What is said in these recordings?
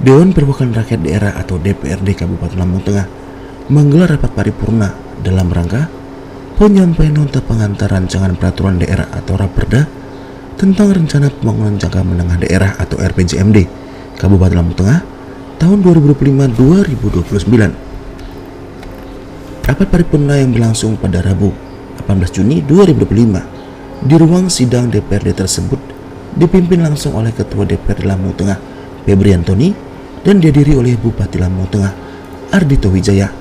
Dewan Perwakilan Rakyat Daerah atau DPRD Kabupaten Lampung Tengah menggelar rapat paripurna dalam rangka penyampaian nota pengantar rancangan peraturan daerah atau Raperda tentang rencana pembangunan jangka menengah daerah atau RPJMD Kabupaten Lampung Tengah tahun 2025-2029. Rapat paripurna yang berlangsung pada Rabu 18 Juni 2025 di ruang sidang DPRD tersebut dipimpin langsung oleh Ketua DPRD Lampung Tengah Febri Antoni dan dihadiri oleh Bupati Lampung Tengah Ardhito Wijaya,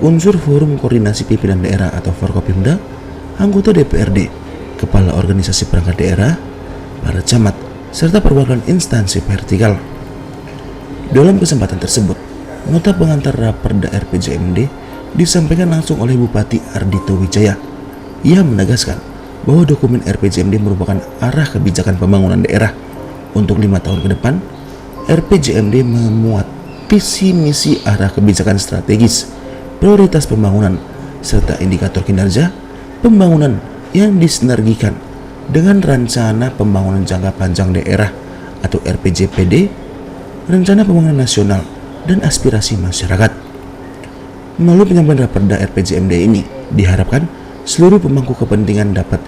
unsur Forum Koordinasi Pimpinan Daerah atau Forkopimda, anggota DPRD, kepala organisasi perangkat daerah, para camat, serta perwakilan instansi vertikal. Dalam kesempatan tersebut, nota pengantar Raperda RPJMD disampaikan langsung oleh Bupati Ardhito Wijaya. Ia menegaskan bahwa dokumen RPJMD merupakan arah kebijakan pembangunan daerah untuk 5 tahun ke depan. RPJMD memuat visi misi arah kebijakan strategis, prioritas pembangunan, serta indikator kinerja pembangunan yang disinergikan dengan rencana pembangunan jangka panjang daerah atau RPJPD, rencana pembangunan nasional, dan aspirasi masyarakat. Melalui penyampaian Raperda RPJMD ini, diharapkan seluruh pemangku kepentingan dapat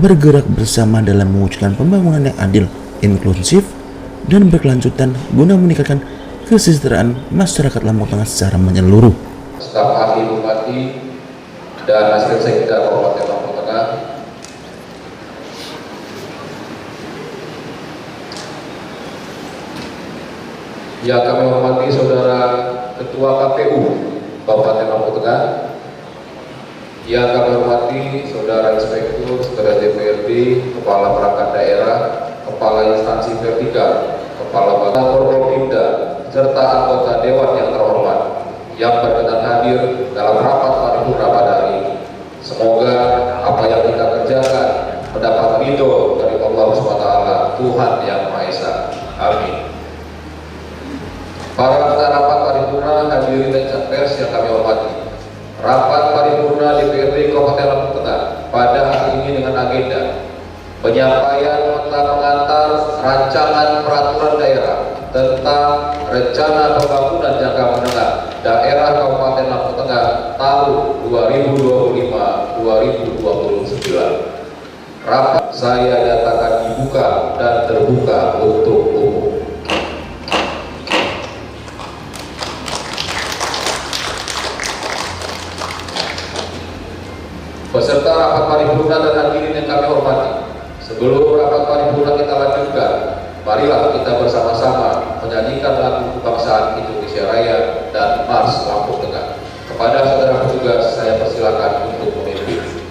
bergerak bersama dalam mewujudkan pembangunan yang adil, inklusif, dan berkelanjutan guna meningkatkan kesejahteraan masyarakat Lampung Tengah secara menyeluruh. Staf ahli Bupati dan hasil sekda Kabupaten Lampung Tengah, yang kami hormati Saudara Ketua KPU Kabupaten Lampung Tengah, yang kami hormati Saudara Inspektur, Saudara DPRD, Kepala Perangkat Daerah, Kepala Instansi Vertikal, Kepala Badan Forkopimda, serta anggota Dewan yang terhormat yang berkenan hadir dalam rapat paripurna pada hari ini. Semoga apa yang kita kerjakan mendapat ridho dari Allah SWT, Tuhan Yang Maha Esa. Amin. Para peserta rapat paripurna, hadirin dan pers yang kami hormati. Rapat paripurna DPRD Kabupaten Lampung Tengah pada hari ini dengan agenda penyampaian nota pengantar rancangan peraturan daerah tentang rencana pembangunan jangka menengah daerah Kabupaten Lampung Tengah tahun 2025-2029. Rapat saya nyatakan dibuka dan terbuka untuk umum. Peserta rapat paripurna dan hadirin yang kami hormati, sebelum rapat paripurna kita lanjutkan, marilah kita bersama-sama menyanyikan lagu kebangsaan Indonesia Raya dan Mars Lampung Tengah. Kepada saudara petugas, saya persilakan untuk memimpin.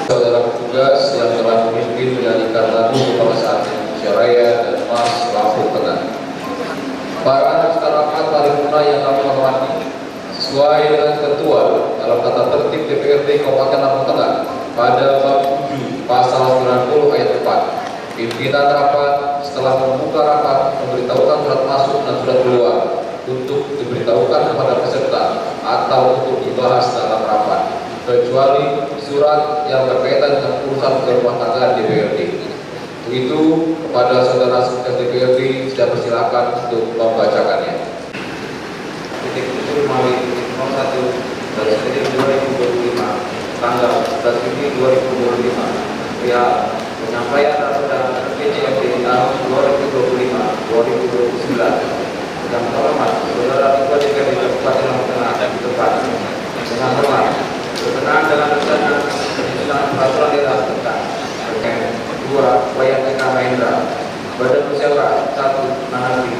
Saudara petugas yang telah memimpin menyanyikan lagu kebangsaan Indonesia Raya dan Mars Lampung Tengah. Para peserta rapat paripurna yang kami hormati, sesuai dengan ketentuan dalam tata tertib DPRD Kabupaten Lampung Tengah pada bab 7 pasal 90 ayat 4, pimpinan rapat setelah membuka rapat memberitahukan surat masuk dan surat keluar untuk diberitahukan kepada peserta atau untuk dibahas dalam rapat, kecuali surat yang berkaitan dengan urusan rumah tangga DPRD. Begitu kepada saudara sekjen DPRD, saya persilakan untuk membacakannya. Titik usul Mali 01 dari titik 2025 tanggal 11 Juni 2025 pihak penyampaian data RPJMD tahun 2025-2029 yang terhormat saudara Ketua DPRD Kabupaten Lampung Tengah dan tempat dengan hormat berkenaan dengan rencana penyusunan peraturan daerah tentang terkait 2 Wayang Mahendra Badan Musyawarah 1 Managri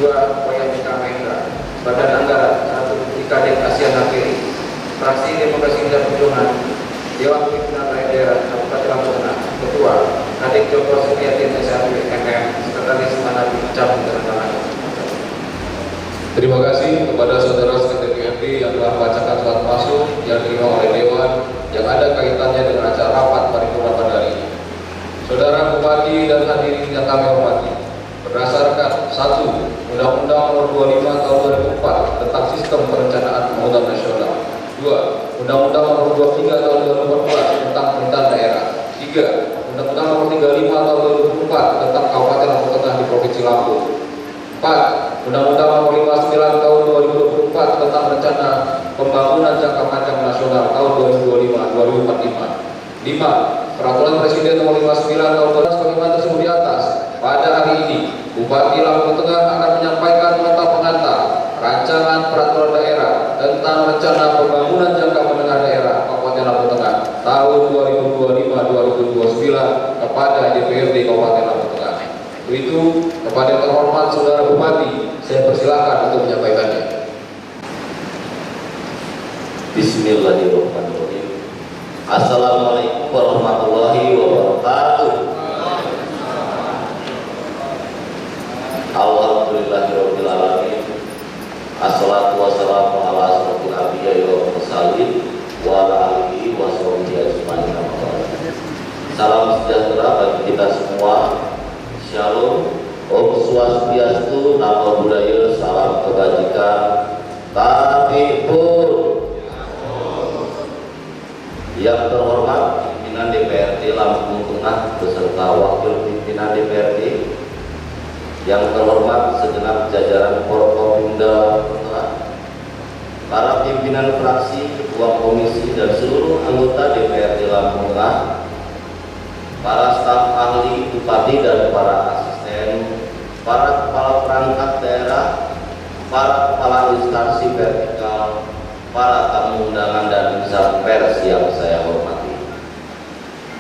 2 Wayang Mahendra Badan Anggaran 1 IKD Asia Nakiri Fraksi Demokrasi dan Perjuangan Dewan Pimpinan Rakyat Daerah Kabupaten Lampung Tengah Ketua Kadek Joko Setiatin S1 MM Sekretaris Managri Cabang Terengganu. Terima kasih kepada saudara sekjen DPRD yang telah membacakan surat masuk yang diterima oleh Dewan yang ada kaitannya dengan acara rapat paripurna pada hari ini. Saudara Bupati dan hadirin yang kami hormati, berdasarkan 1. Undang-Undang Nomor 25 Tahun 2004 tentang Sistem Perencanaan Pembangunan Nasional. 2. Undang-Undang Nomor 23 Tahun 2014 tentang Pemerintahan Daerah. 3. Undang-Undang Nomor 35 Tahun 2004 tentang Kabupaten Lampung Tengah di Provinsi Lampung. 4. Undang-Undang Nomor 59 Tahun 2024 tentang Rencana Pembangunan Jangka Panjang Nasional tahun 2025-2045. 5. Peraturan Presiden Nomor 59 Tahun 2012 sebagaimana tersebut di atas. Pada hari ini, Bupati Lampung Tengah akan menyampaikan nota pengantar rancangan peraturan daerah tentang rencana pembangunan jangka menengah daerah Kabupaten Lampung Tengah tahun 2025-2029 kepada DPRD Kabupaten Lampung Tengah. Itu kepada yang terhormat saudara Bupati, saya persilakan untuk menyampaikannya. Bismillahirrahmanirrahim. Assalamualaikum warahmatullahi wabarakatuh. Alhamdulillahirabbil alamin. Assalatu wassalamu ala asrofil anbiya'i wal mursalin wa ala alihi wa sahbihi ajmain. Salam sejahtera bagi kita semua. Shalom, Om Swastiastu, Namo Buddhaya, salam kebajikan, Kapipur. Yang terhormat pimpinan DPRD Lampung Tengah beserta wakil pimpinan DPRD, yang terhormat segenap jajaran Forkopimda Tengah, para pimpinan fraksi, ketua komisi dan seluruh anggota DPRD Lampung Tengah, para staf ahli bupati dan para asisten, para kepala perangkat daerah, para kepala instansi vertikal, para tamu undangan dan insan pers yang saya hormati.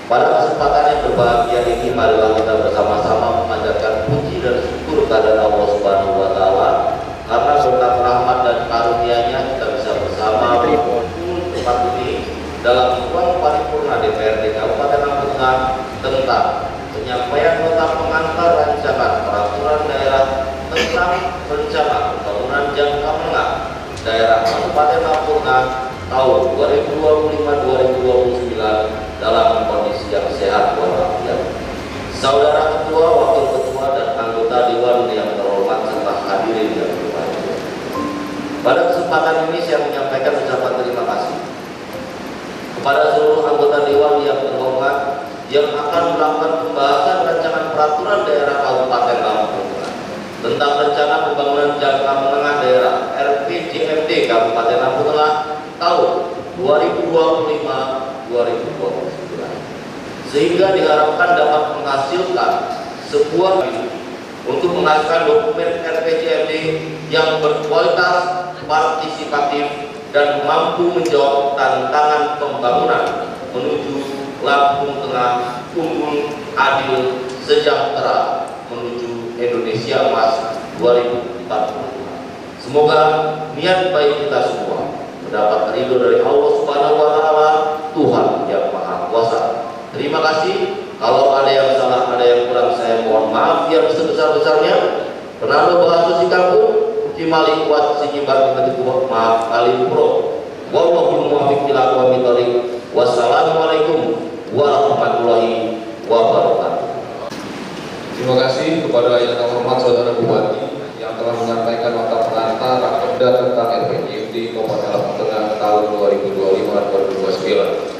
Pada kesempatan yang berbahagia ini, marilah kita bersama-sama memanjatkan puji dan syukur kepada Allah Subhanahu wa Ta'ala karena berkat rahmat dan karunia-Nya kita bisa bersama berkumpul tempat ini dalam ruang paripurna DPRD Kabupaten Lampung Tengah tentang penyampaian nota pengantar rancangan peraturan daerah tentang rencana pembangunan jangka menengah daerah Kabupaten Lampung Tengah tahun 2025-2029 dalam kondisi yang sehat walafiat. Saudara Ketua, Wakil Ketua dan anggota Dewan yang terhormat serta hadirin yang berbahagia. Pada kesempatan ini saya menyampaikan ucapan terima kasih kepada seluruh anggota Dewan yang terhormat yang akan melakukan pembahasan rancangan peraturan daerah Kabupaten Lampung Tengah tentang rencana pembangunan jangka menengah daerah RPJMD Kabupaten Lampung Tengah tahun 2025-2029 sehingga diharapkan dapat menghasilkan sebuah untuk menghasilkan dokumen RPJMD yang berkualitas, partisipatif dan mampu menjawab tantangan pembangunan menuju Lampung Tengah unggul, adil, sejahtera menuju Indonesia Emas 2045. Semoga niat baik kita semua mendapat ridho dari Allah Subhanahu wa Ta'ala, Tuhan yang Maha Kuasa. Terima kasih. Kalau ada yang salah, ada yang kurang, saya mohon maaf yang sebesar-besarnya. Penanda bahasa si kampung, Cimali kuat si nyibar ketika maaf kali pro. Wallahul muwaffiq ila aqwamit thoriq. Wassalamualaikum warahmatullahi wabarakatuh. Terima kasih kepada yang terhormat saudara Bupati yang telah menyampaikan nota pengantar Rakerda tentang RPJMD Kabupaten Lampung Tengah tahun 2025-2029.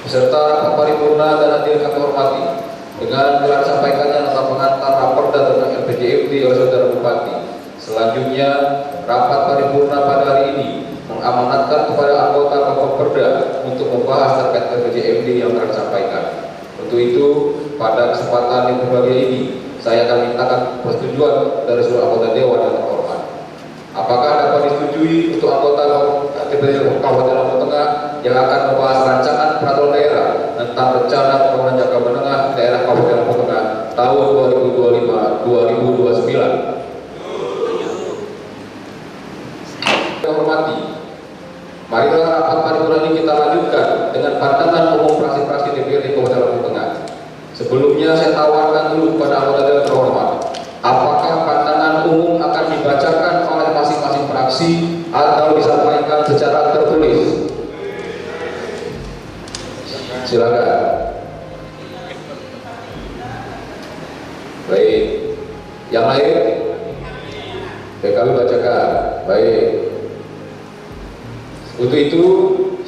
beserta rapat paripurna dan hadirin kami hormati, dengan telah disampaikannya nota pengantar raperda tentang LPJMD oleh Saudara Bupati. Selanjutnya, rapat paripurna pada hari ini mengamanatkan kepada anggota Bapperda untuk membahas terkait LPJMD yang telah disampaikan. Untuk itu, pada kesempatan yang berbahagia ini, saya akan mintakan persetujuan dari seluruh anggota Dewan yang terhormat. Apakah dapat disetujui untuk anggota DPRD Kabupaten Lampung Tengah yang akan membahas rancangan peraturan daerah tentang rencana pembangunan jangka menengah daerah Kabupaten Lampung Tengah tahun 2025-2029? Saya hormati, marilah rapat paripurna ini kita lanjutkan dengan pandangan umum fraksi-fraksi DPRD Kabupaten Lampung Tengah. Sebelumnya saya tawarkan dulu kepada anggota Dewan terhormat, apakah pandangan umum akan dibacakan oleh masing-masing fraksi atau disampaikan secara tertulis? Silakan. Baik. Yang lain? Kami bacakan. Baik. Untuk itu,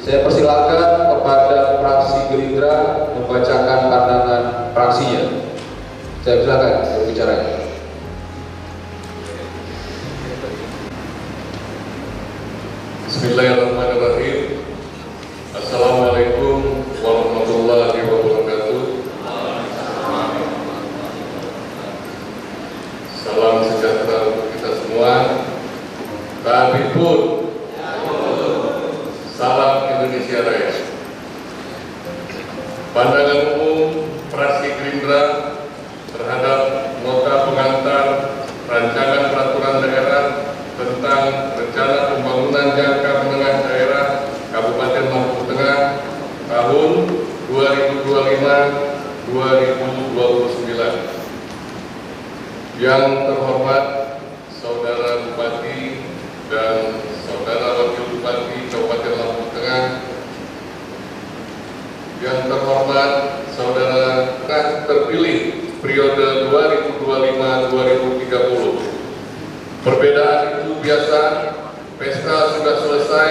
saya persilakan kepada fraksi Gerindra membacakan pandangan fraksinya. Saya silakan berbicara. Bismillahirrahmanirrahim. Assalamualaikum warahmatullahi wabarakatuh. Salam sejahtera untuk kita semua. Tapi pun salam Indonesia Raya. Pandangan umum fraksi Gerindra terhadap nota pengantar rancangan peraturan daerah tentang rencana pembangunan jangka menengah daerah Kabupaten Lampung Tengah tahun 2025-2029. Yang terhormat Saudara Bupati dan Saudara Wakil Bupati Kabupaten Lampung Tengah, yang terhormat Saudara terpilih periode 2025-2030. Perbedaan itu biasa, pesta sudah selesai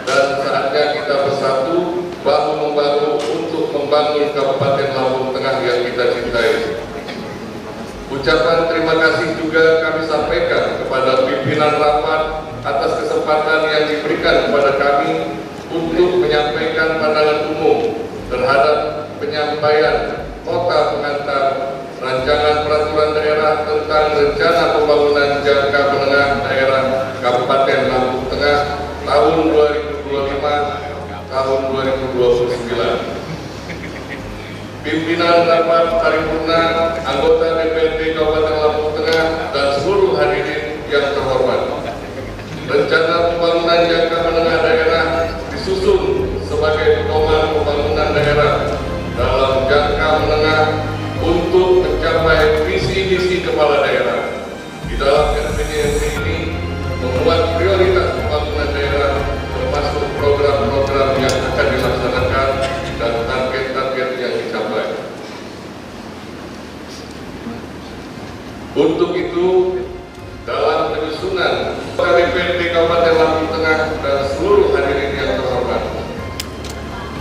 dan saatnya kita bersatu bahu-membahu untuk membangun Kabupaten Lampung Tengah yang kita cintai. Ucapan terima kasih juga kami sampaikan kepada pimpinan rapat atas kesempatan yang diberikan kepada kami untuk menyampaikan pandangan umum terhadap penyampaian nota pengantar rancangan peraturan daerah tentang rencana pembangunan jangka menengah daerah Kabupaten Lampung Tengah tahun 2025 tahun 2029. Pimpinan rapat paripurna, anggota DPRD Kabupaten Lampung Tengah dan seluruh hadirin yang terhormat. Rencana pembangunan jangka menengah daerah disusun sebagai pedoman pembangunan daerah dalam jangka menengah untuk mencapai visi-misi kepala daerah. Di dalam RPJMD ini memuat prioritas pembangunan daerah termasuk program-program yang akan dilaksanakan dan target-target yang dicapai. Untuk itu, dalam penyusunan DPRD Kabupaten Lampung Tengah dan seluruh hadirin yang terhormat,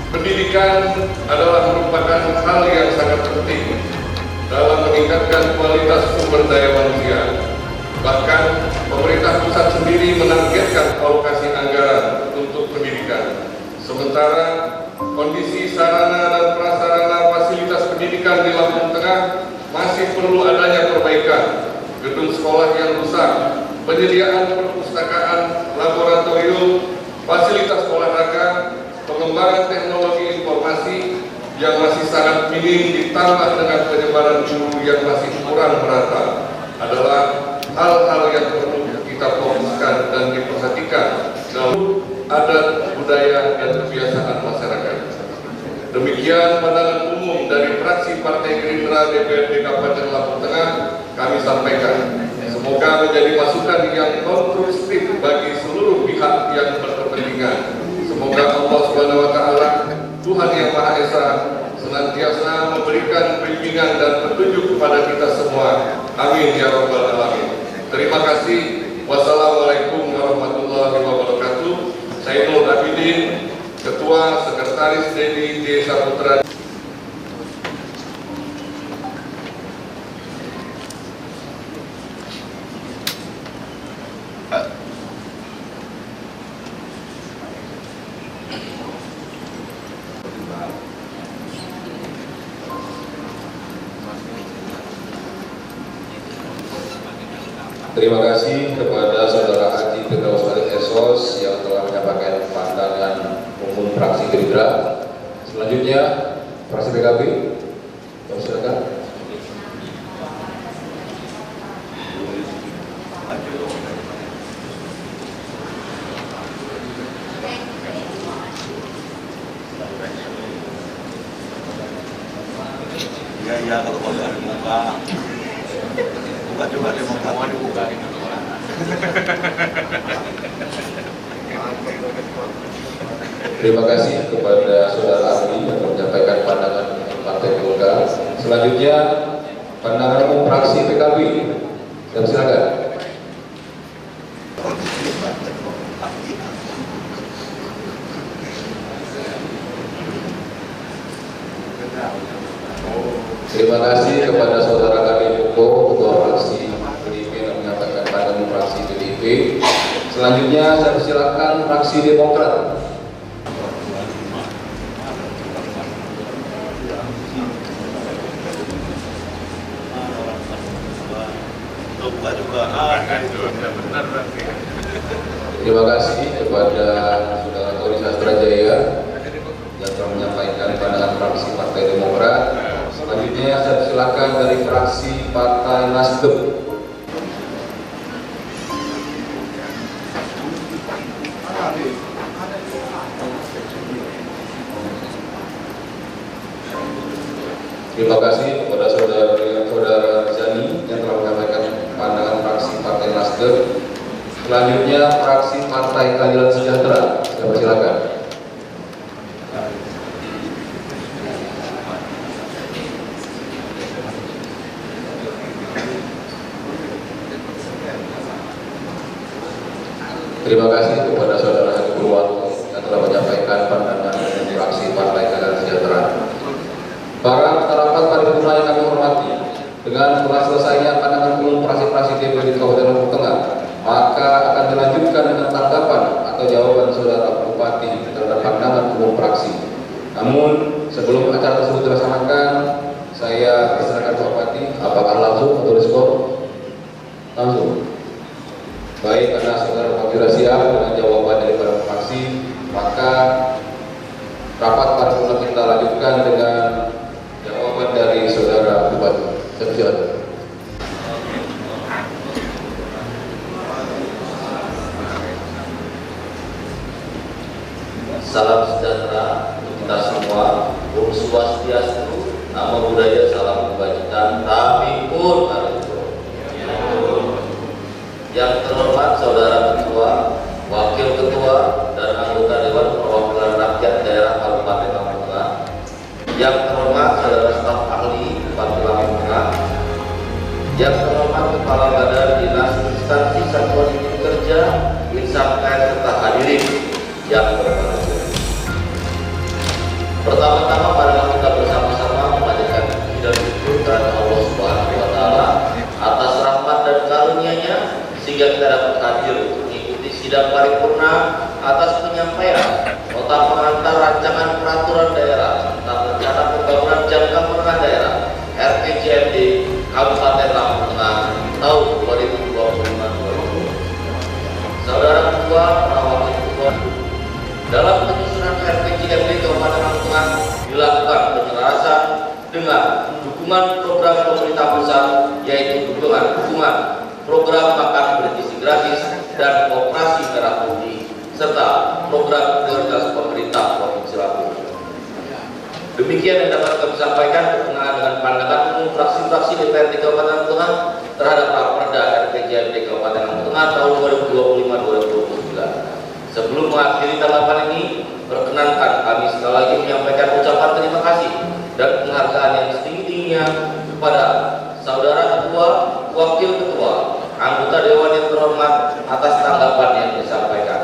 pendidikan adalah merupakan hal yang sangat penting dalam meningkatkan kualitas sumber daya manusia. Bahkan pemerintah pusat sendiri menargetkan alokasi anggaran untuk pendidikan. Sementara kondisi sarana dan prasarana fasilitas pendidikan di Lampung Tengah masih perlu adanya perbaikan. Gedung sekolah yang rusak, penyediaan perpustakaan, laboratorium, fasilitas olahraga, pengembangan teknologi informasi yang masih sangat minim ditambah dengan penyebaran guru yang masih kurang merata adalah hal-hal yang perlu kita fokuskan dan diperhatikan dalam adat, budaya, dan kebiasaan masyarakat. Demikian pandangan umum dari fraksi Partai Gerindra DPRD Kabupaten Lampung Tengah kami sampaikan. Semoga menjadi masukan yang konstruktif bagi seluruh pihak yang berkepentingan. Semoga Allah Subhanahu wa Ta'ala, Tuhan yang Maha Esa, senantiasa memberikan bimbingan dan petunjuk kepada kita semua. Amin ya rabbal alamin. Terima kasih. Wassalamualaikum warahmatullahi wabarakatuh. Zainul Abidin, Ketua Sekretariat Komisaris Dedi J. Saputra. Terima kasih kepada Saudara Haji Firdaus Ali Esos yang telah menyampaikan pandangan umum fraksi Gerindra. Selanjutnya, fraksi PKB, silakan. Ya kalau nggak dibuka coba demokrat dibuka. Terima kasih kepada Saudara Ahli yang menyampaikan pandangan Partai Golkar. Selanjutnya, pandangan umum fraksi PKB. Dan silakan. Terima kasih kepada Saudara Kami Joko, Ketua Fraksi PDIP yang menyampaikan pandangan fraksi PDIP. Selanjutnya saya persilakan fraksi Demokrat. Terima kasih kepada Saudara Tony Sastrajaya yang telah menyampaikan pandangan fraksi Partai Demokrat. Selanjutnya saya persilakan dari fraksi Partai Nasdem. Terima kasih kepada Saudara Zani yang telah menyampaikan pandangan fraksi Partai Nasdem. Selanjutnya fraksi Partai Keadilan Sejahtera. Saya persilakan. Terima kasih kepada Saudara Haji Purwanto yang telah menyampaikan pandangan dari fraksi Partai Keadilan Sejahtera. Para peserta rapat paripurna yang kami hormati, dengan telah selesainya pandangan umum fraksi-fraksi DPRD Kabupaten Lombok Tengah, maka akan dilanjutkan dengan tanggapan atau jawaban Saudara Bupati terhadap pandangan umum fraksi. Namun sebelum acara tersebut dilaksanakan, saya persilakan Pak Bupati, apakah langsung atau diskor? Langsung. Baik, karena Saudara Bupati sudah siap dengan jawaban dari para fraksi, maka rapat paripurna kita lanjutkan dengan jawaban dari Saudara Bupati. Saya persilakan. Salam sejahtera untuk kita semua. Om Swastiastu, Namo Buddhaya, salam kebajikan. Tamipun yang terhormat Saudara Ketua, Wakil Ketua, dan anggota Dewan Perwakilan Rakyat Daerah Kabupaten Lampung Tengah. Yang terhormat Saudara Staf Ahli Bupati Lampung Tengah. Yang terhormat Kepala Badan Dinas Instansi Satuan Unit Kerja, Insamkai serta hadirin yang berbahagia. Pertama-tama marilah kita bersama-sama memanjatkan puji dan syukur kepada Allah Subhanahu wa Ta'ala atas rahmat dan karunia-Nya sehingga kita dapat hadir untuk mengikuti sidang paripurna atas penyampaian nota pengantar rancangan peraturan daerah tentang rencana pembangunan jangka menengah daerah RPJMD Kabupaten Lampung Tengah tahun 2025-2030. Saudara Ketua, para Wakil Ketua, dalam penyusunan RPJMD Kabupaten Lampung Tengah dilakukan penyelarasan dengan dukungan program pemerintah pusat, yaitu dukungan program makan bergizi gratis dan operasi merah putih, serta program prioritas pemerintah Provinsi Lampung. Demikian yang dapat kami sampaikan berkenaan dengan pandangan umum fraksi-fraksi DPRD Kabupaten Lampung Tengah terhadap Raperda RPJMD Kabupaten Lampung Tengah tahun 2025-2029. Sebelum mengakhiri tanggapan ini, perkenankan kami sekali lagi menyampaikan ucapan terima kasih dan penghargaan yang setinggi-tingginya kepada Saudara Ketua, Wakil Ketua, anggota Dewan yang terhormat atas tanggapan yang disampaikan.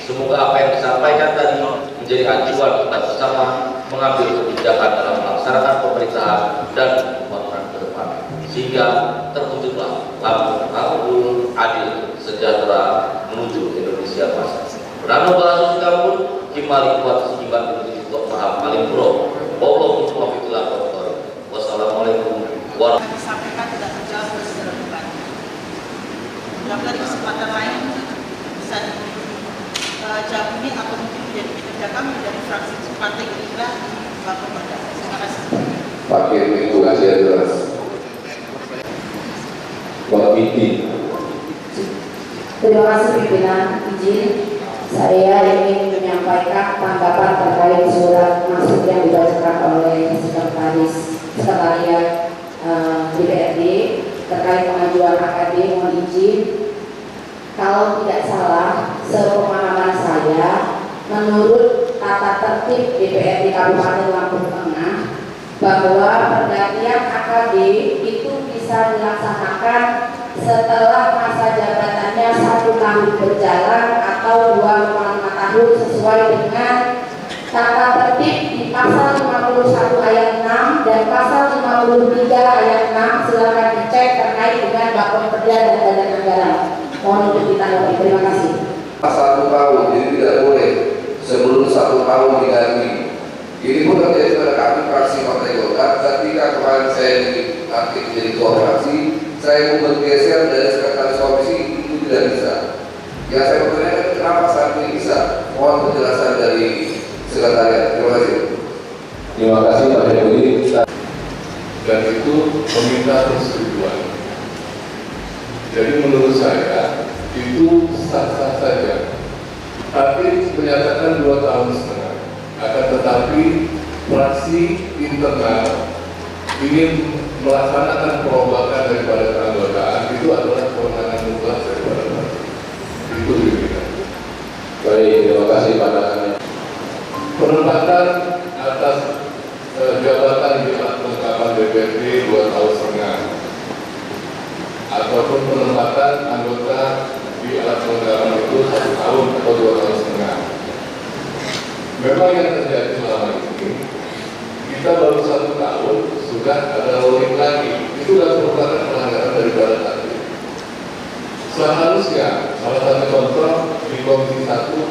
Semoga apa yang disampaikan tadi menjadi acuan kita bersama mengambil kebijakan dalam melaksanakan pemerintahan dan pembangunan ke depan, sehingga terwujudlah Lampung makmur, adil, sejahtera menuju Indonesia masa. Namo Bala Suci Kampung, Kimali Kuat Sejimban Menuju Tok Maha Paling Pro. Wallahul muwaffiq ila aqwamit thoriq. Wassalamualaikum warahmatullahi wabarakatuh. Disampaikan tidak terjawab oleh saudara Bupati. Mudah-mudahan di kesempatan lain bisa dijawab ini atau mungkin menjadi kinerja kami dari fraksi Partai Gerindra di Lampung Barat. Terima kasih. Pakai itu aja jelas. Buat meeting. Terima kasih pimpinan. Izin saya ingin menyampaikan tanggapan terkait surat masuk yang dibacakan oleh sekretariat DPRD terkait pengajuan AKD. Mohon izin, kalau tidak salah, sepemahaman saya, menurut tata tertib DPRD Kabupaten Lampung Tengah, bahwa pergantian AKD itu bisa dilaksanakan setelah masa jabatannya 1 tahun berjalan atau 2,5 tahun sesuai dengan tata tertib di pasal 51 ayat 6 dan pasal 53 ayat 6. Silakan dicek terkait dengan Bappenas dan Badan Anggaran. Mohon untuk ditanggapi. Terima kasih. 1 tahun, jadi tidak boleh sebelum 1 tahun diganti. Ini pun terjadi pada kami fraksi Partai Golkar. Ketika kemarin saya dilantik jadi ketua fraksi, saya mau bergeser dari sekretaris komisi, itu tidak bisa. Yang saya bertanya, kenapa saat ini bisa? Mohon penjelasan dari sekretariat. Terima kasih. Terima kasih Pak Dewi. Dan itu meminta persetujuan. Jadi menurut saya itu sah-sah saja. Tapi menyatakan 2,5 tahun. Akan tetapi fraksi internal ingin melaksanakan perombakan daripada keanggotaan, itu adalah kewenangan mutlak daripada partai. Itu demikian. Baik, terima kasih pandangannya. Penempatan atas jabatan di alat kelengkapan DPRD 2,5 tahun ataupun penempatan anggota di alat kelengkapan itu 1 tahun atau 2,5 tahun. Memang yang terjadi selama ini, kita baru 1 tahun sudah ada rolling lagi. Itu sudah merupakan pelanggaran daripada tadi. Seharusnya salah satu contoh di Komisi 1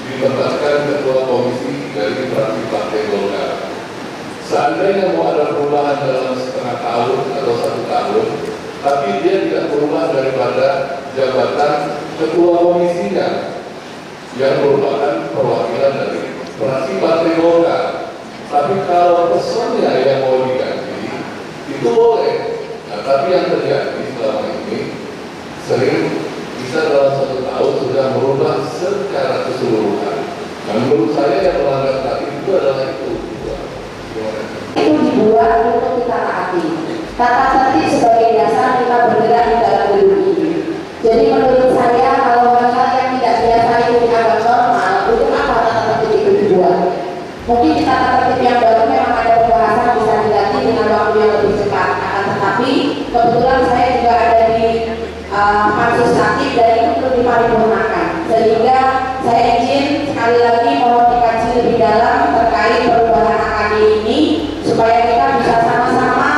ditempatkan ketua komisi dari fraksi Partai Golkar. Seandainya mau ada perubahan dalam setengah tahun atau 1 tahun, tapi dia tidak berubah daripada jabatan ketua komisinya yang merupakan perwakilan dari fraksi Partai Golkar. Tapi kalau personnya yang mau diganti, itu boleh. Nah, tapi yang terjadi selama ini sering bisa dalam 1 tahun sudah merubah secara keseluruhan. Nah, menurut saya yang melanggar tadi itu adalah itu. Itu dibuat untuk kita taati. Tata tertib sebagai dasar kita bergerak di dalam gedung ini. Jadi menurut saya kalau hal-hal yang tidak biasa itu dianggap normal, untuk apa tata tertib itu dibuat? Mungkin di tata tertib yang baru memang ada pembahasan bisa diganti dengan waktu yang lebih cepat. Akan tetapi kebetulan saya juga ada di pansus aktif dan itu perlu diparipurnakan. Sehingga saya izin sekali lagi mohon dikaji lebih dalam terkait perubahan AKD ini supaya kita bisa sama-sama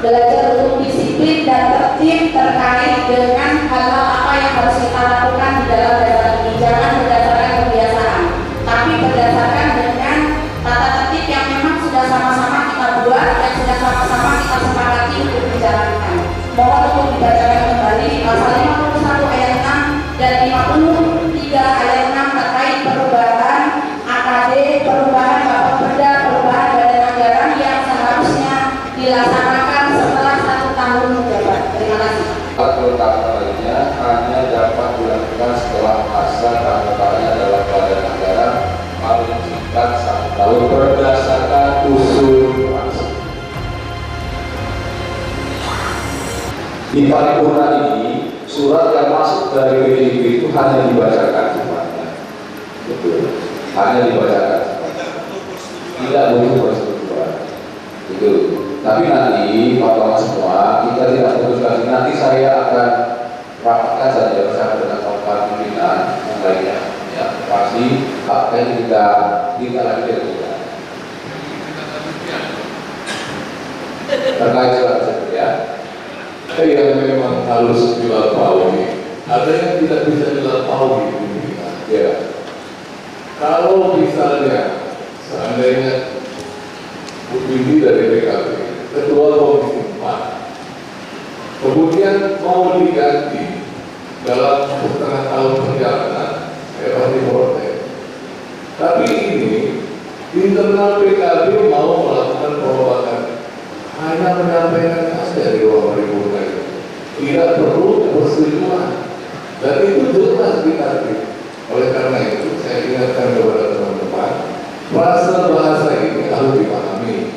belajar untuk disiplin dan tertib terkait dengan hal-hal apa yang harus kita lakukan di dalam dasar ini. Jangan berdasarkan kebiasaan, tapi berdasarkan dengan tata tertib yang memang sudah sama-sama kita buat dan sudah sama-sama kita sepakati untuk dijalankan. Mohon untuk dibacakan kembali pasal 51 ayat 6 dan 53 ayat 6 terkait perubahan AKD, perubahan Bappenas, perubahan Badan Anggaran yang seharusnya dilaksanakan setelah 1 tahun menjabat. Terima kasih. Kelengkapan lainnya hanya dapat dilakukan setelah masa keanggotaannya dalam Badan Anggaran paling singkat 1 tahun berdasarkan usul fraksi. Di paripurna ini, surat yang masuk dari PDIP itu hanya dibacakan semuanya. Betul. Hanya dibacakan. Tidak butuh persetujuan. Itu. Tapi nanti Bapak semua kita tidak putuskan. Nanti saya akan rapatkan saja bersama dengan Bapak pimpinan yang lainnya. Ya, fraksi akan kita lanjutkan juga. Terkait surat ya. Yang memang harus dilampaui, ada yang tidak bisa dilampaui. Ya. Kalau misalnya seandainya Bu Windy dari PKB, Ketua Komisi 4, kemudian mau diganti dalam setengah tahun perjalanan, saya pasti protes. Tapi ini internal PKB mau melakukan perubahan, hanya menyampaikan saja di ruang paripurna itu, tidak perlu persetujuan, dan itu jelas ditarik. Oleh karena itu, saya ingatkan kepada teman-teman, bahasa ini harus dipahami.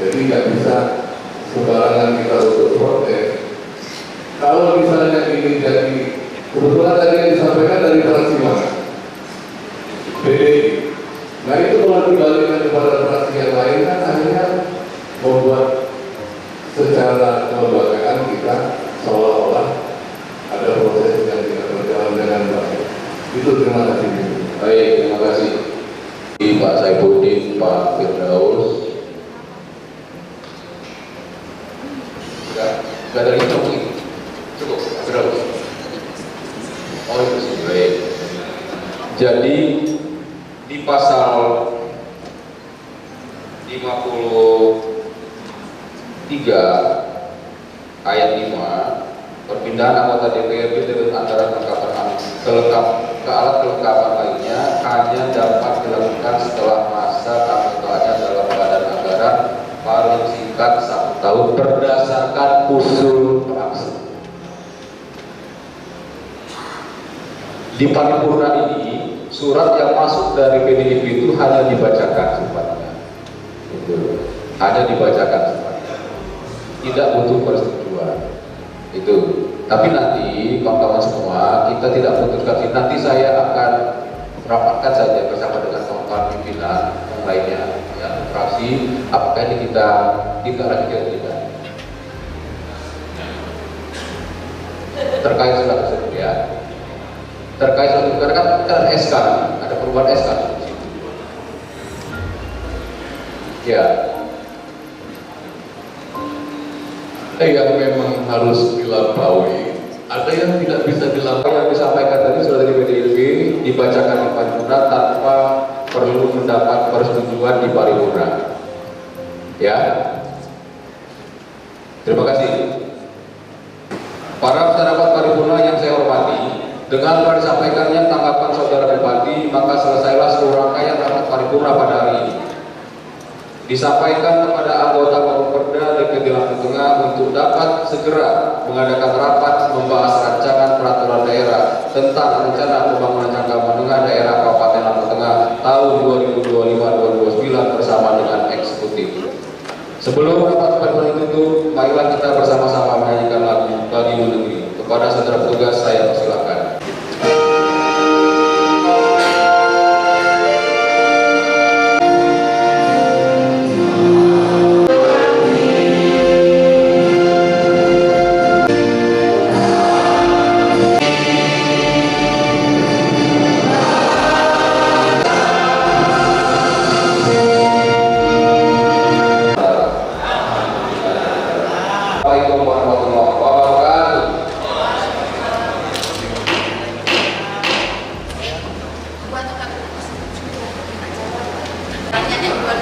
Jadi nggak bisa sembarangan kita untuk protes. Kalau misalnya ini jadi, kebetulan tadi yang disampaikan dari fraksi mana? PDI. Nah itu kalau dibalikkan kepada fraksi yang lain kan akhirnya membuat secara kelembagaan kita seolah-olah ada proses yang tidak berjalan dengan baik. Itu terima kasih. Baik, terima kasih Pak Saifuddin, Pak Firdaus. Sudah ada lima mungkin? Cukup, Firdaus. Oh itu sih, baik. Jadi di pasal 53 ayat 5, perpindahan anggota DPRD dengan antara alat kelengkapan lainnya hanya dapat dilakukan setelah masa keanggotaannya dalam badan anggaran paling singkat 1 tahun berdasarkan usul praksi. Di paripurna ini, surat yang masuk dari PDIP itu hanya dibacakan sifatnya. Itu hanya dibacakan sifatnya. Tidak butuh persetujuan. Itu. Tapi nanti kawan-kawan semua kita tidak putuskan. Nanti saya akan rapatkan saja bersama dengan kawan-kawan pimpinan yang lainnya, ya, fraksi, apakah ini kita lanjutkan tidak. Terkait surat tersebut ya. Terkait surat karena kan SK, ada perubahan SK. Ya. Yang memang harus dilampaui, ada yang tidak bisa dilampaui. Yang disampaikan tadi sudah dari PDIP dibacakan di paripurna tanpa perlu mendapat persetujuan di paripurna. Ya. Terima kasih. Para peserta paripurna yang saya hormati, dengan telah disampaikannya tanggapan saudara Bupati, maka selesailah seluruh rangkaian rapat paripurna pada hari ini. Disampaikan kepada anggota Bapeda DPD Lampung Tengah untuk dapat segera mengadakan rapat membahas rancangan peraturan daerah tentang rencana pembangunan jangka menengah daerah Kabupaten Lampung Tengah tahun 2025-2029 bersama dengan eksekutif. Sebelum rapat paripurna ditutup, marilah kita bersama-sama menyanyikan lagu Bagi Negeri. Kepada saudara petugas saya persilakan. Assalamualaikum warahmatullahi wabarakatuh. Banyak yang buat